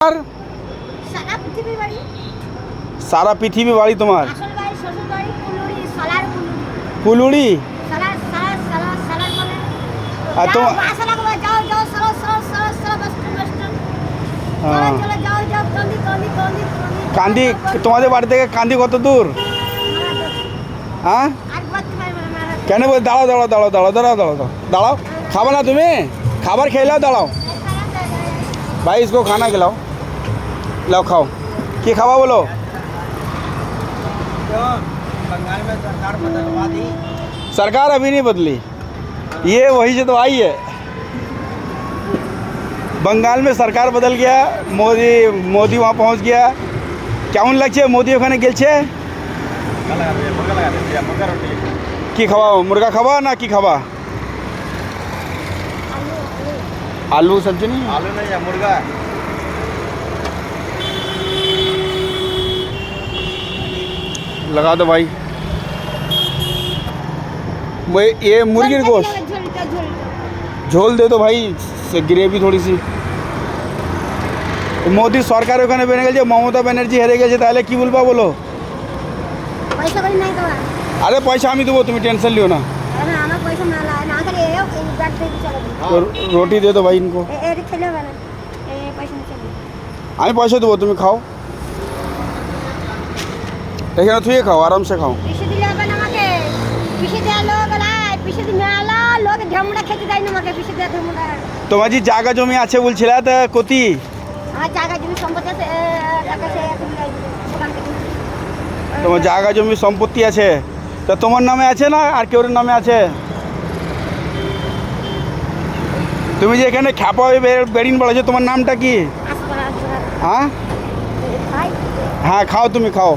আর সারা পৃথিবী বাড়ি তোমার? ফুলুড়ি। আর তো কান্দি তোমাদের বাড়ি থেকে কান্দি কত দূর? হ্যাঁ কেন বল? দাঁড়াও দাঁড়াও দাঁড়াও দাঁড়াও দাঁড়াও দাঁড়াও দাঁড়াও। খাবো না তুমি? খাবার খেয়ে লাও, দাঁড়াও भाई, इसको खाना खिलाओ। लाओ खाओ। क्या खावा बोलो? बंगाल में सरकार बदलवा दी। सरकार अभी नहीं बदली, ये वही से तो आई है। बंगाल में सरकार बदल गया, मोदी वहाँ पहुँच गया। কেমন লাগছে মোদি ওখানে গেছে? কি খাওয়া? মুরগা খাওয়া না কি খাওয়া? आलू सब्जी नहीं? आलू नहीं है, मुर्गा। लगा दो भाई। ये मुर्गी गोश्त झोल दे दो भाई, ग्रेवी थोड़ी सी। মোদি সরকার ওখানে বেড়ে গেছে, মমতা ব্যানার্জি হেরে গেছে, তাহলে কি বলবা বলো? আরে পয়সা আমি দেবো, তুমি টেনশন লিও না। तो रोटी दे दो भाई इनको। আমি পয়সা দেবো, তুমি খাও। এখানে তুই খাও, আরাম সে খাও। তোমার যে জায়গা জমি আছে বলছিলা, তা কতি? তোমার জায়গা জমি সম্পত্তি আছে, তা তোমার নামে আছে না আর কেউর নামে আছে? তুমি যে এখানে খ্যাপা হয়ে বেরিন বলেছো, তোমার নামটা কি? হ্যাঁ হ্যাঁ, খাও, তুমি খাও।